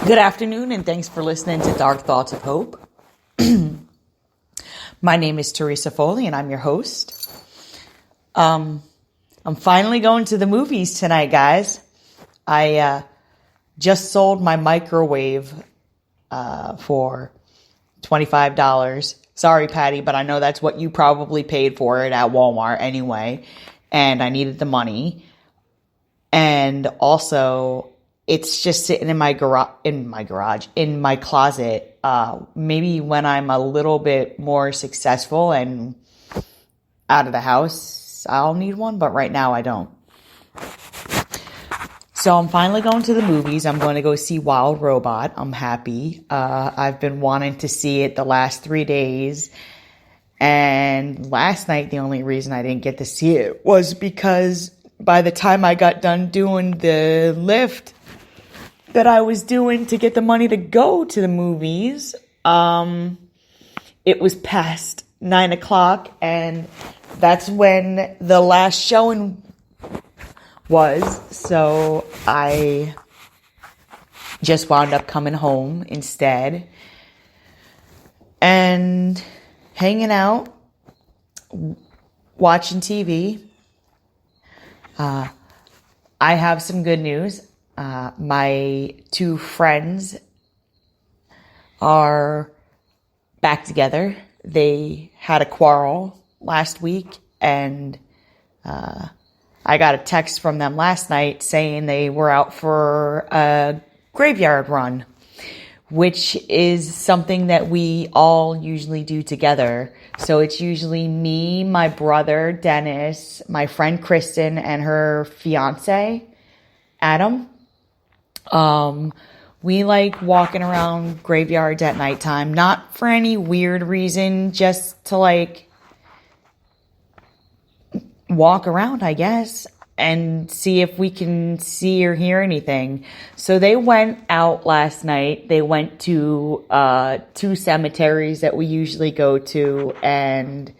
Good afternoon, and thanks for listening to Dark Thoughts of Hope. My name is Teresa Foley, and I'm your host. I'm finally going to the movies tonight, guys. I just sold my microwave for $25. Sorry, Patty, but I know that's what you probably paid for it at Walmart anyway, and I needed the money. And also, it's just sitting in my closet. Maybe when I'm a little bit more successful and out of the house, I'll need one, but right now I don't. So I'm finally going to the movies. I'm going to go see Wild Robot. I'm happy. I've been wanting to see it the last 3 days. And last night, the only reason I didn't get to see it was because by the time I got done doing the lift that I was doing to get the money to go to the movies, it was past 9 o'clock, and that's when the last showing was. So I just wound up coming home instead and hanging out, watching TV. I have some good news. My two friends are back together. They had a quarrel last week, and I got a text from them last night saying they were out for a graveyard run, which is something that we all usually do together. So it's usually me, my brother, Dennis, my friend Kristen, and her fiance, Adam. We like walking around graveyards at nighttime, not for any weird reason, just to like walk around, I guess, and see if we can see or hear anything. So they went out last night. They went to two cemeteries that we usually go to, and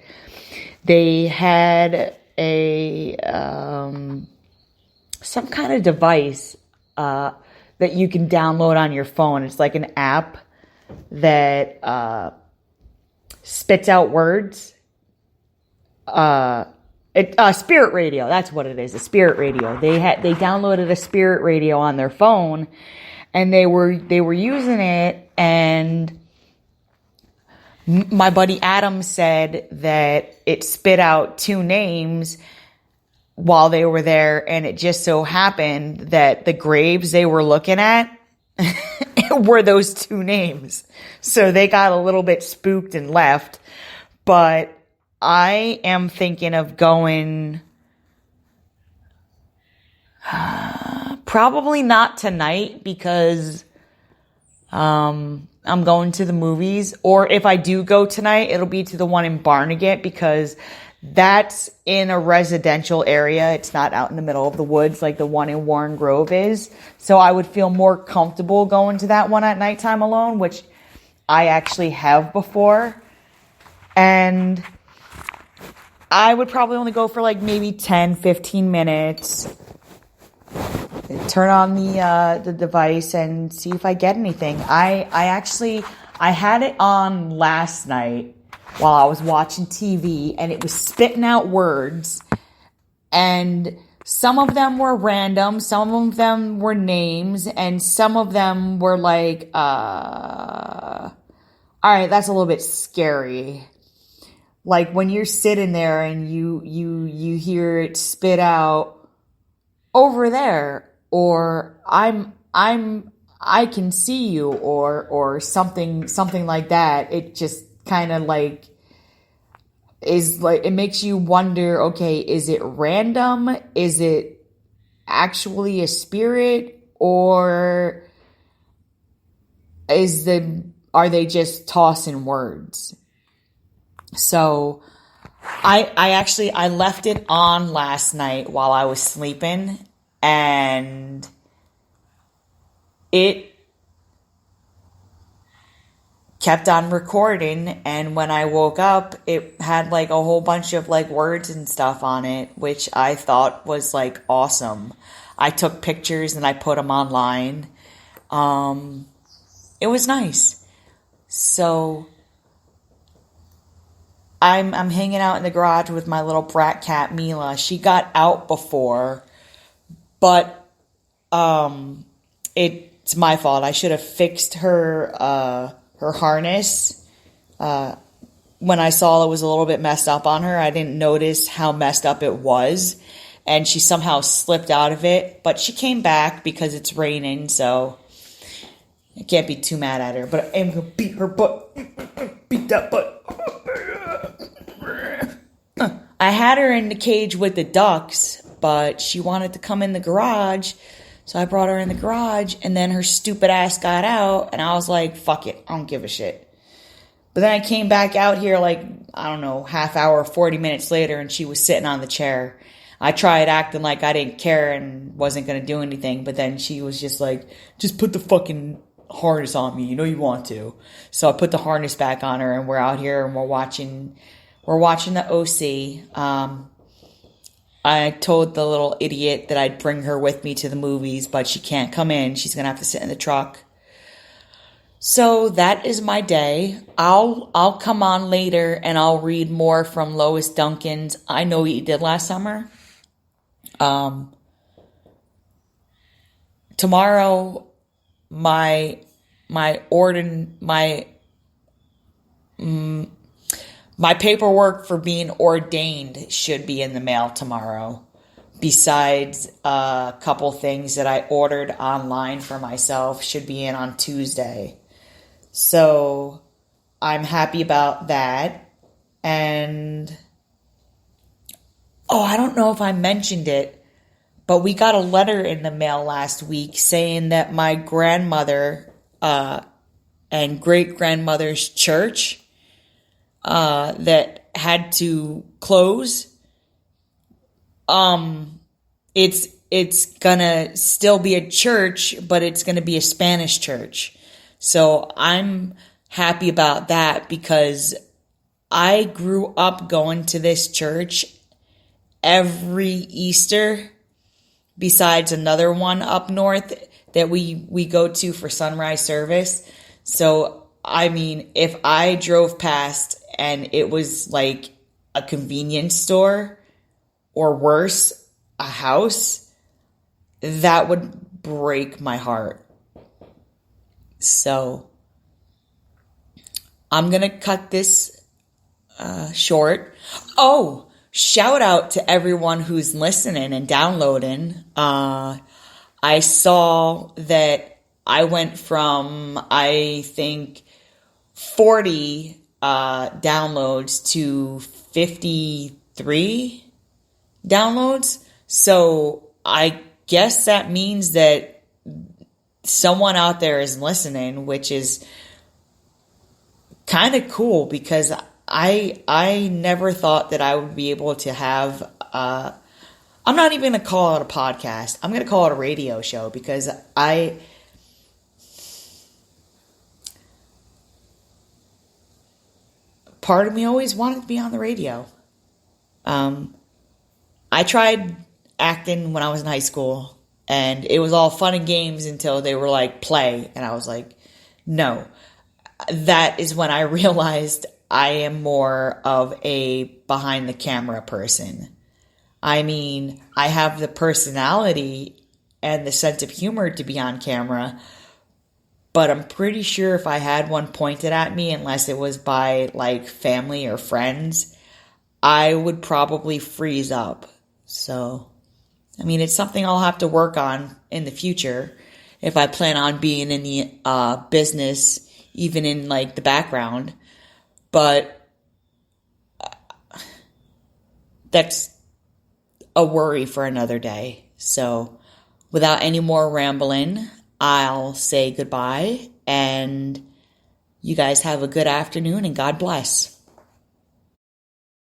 they had a some kind of device that you can download on your phone. It's like an app that spits out words. Spirit radio, that's what it is, a spirit radio. They downloaded a spirit radio on their phone, and they were using it, and my buddy Adam said that it spit out two names while they were there, and it just so happened that the graves they were looking at were those two names. So they got a little bit spooked and left. But I am thinking of going, probably not tonight because I'm going to the movies. Or if I do go tonight, it'll be to the one in Barnegat because that's in a residential area. It's not out in the middle of the woods like the one in Warren Grove is. So I would feel more comfortable going to that one at nighttime alone, which I actually have before. And I would probably only go for like maybe 10, 15 minutes. Turn on the device and see if I get anything. I had it on last night while I was watching TV, and it was spitting out words, and some of them were random, some of them were names, and some of them were like, all right, that's a little bit scary. Like when you're sitting there and you hear it spit out over there, or I can see you, or something like that. It just kind of like is like, it makes you wonder, okay, is it random? Is it actually a spirit, or are they just tossing words? So I left it on last night while I was sleeping, and it kept on recording, and when I woke up, it had like a whole bunch of like words and stuff on it, which I thought was like awesome. I took pictures and I put them online. it was nice. So I'm hanging out in the garage with my little brat cat Mila. She got out before, but it's my fault. I should have fixed her harness. When I saw it was a little bit messed up on her, I didn't notice how messed up it was, and she somehow slipped out of it. But she came back because it's raining, so I can't be too mad at her. But I'm gonna beat her butt. Beat that butt. I had her in the cage with the ducks, but she wanted to come in the garage, so I brought her in the garage, and then her stupid ass got out, and I was like, fuck it, I don't give a shit. But then I came back out here like, I don't know, half hour, 40 minutes later, and she was sitting on the chair. I tried acting like I didn't care and wasn't going to do anything, but then she was just like, just put the fucking harness on me, you know you want to. So I put the harness back on her, and we're out here, and we're watching the OC. I told the little idiot that I'd bring her with me to the movies, but she can't come in. She's going to have to sit in the truck. So that is my day. I'll come on later and I'll read more from Lois Duncan's I Know What You Did Last Summer. Tomorrow, my paperwork for being ordained should be in the mail tomorrow. Besides a couple things that I ordered online for myself should be in on Tuesday. So I'm happy about that. And I don't know if I mentioned it, but we got a letter in the mail last week saying that my grandmother and great-grandmother's church that had to close, it's gonna still be a church, but it's gonna be a Spanish church. So I'm happy about that because I grew up going to this church every Easter, besides another one up north that we go to for sunrise service. So, I mean, if I drove past and it was like a convenience store or worse, a house, that would break my heart. So I'm going to cut this short. Oh, shout out to everyone who's listening and downloading. I saw that I went from, I think, 40 downloads to 53 downloads. So I guess that means that someone out there is listening, which is kind of cool because I never thought that I would be able to have, I'm not even going to call it a podcast. I'm going to call it a radio show because part of me always wanted to be on the radio. I tried acting when I was in high school, and it was all fun and games until they were like, play. And I was like, no. That is when I realized I am more of a behind the camera person. I mean, I have the personality and the sense of humor to be on camera, but I'm pretty sure if I had one pointed at me, unless it was by like family or friends, I would probably freeze up. So, I mean, it's something I'll have to work on in the future if I plan on being in the business, even in like the background. But that's a worry for another day. So, without any more rambling, I'll say goodbye, and you guys have a good afternoon, and God bless.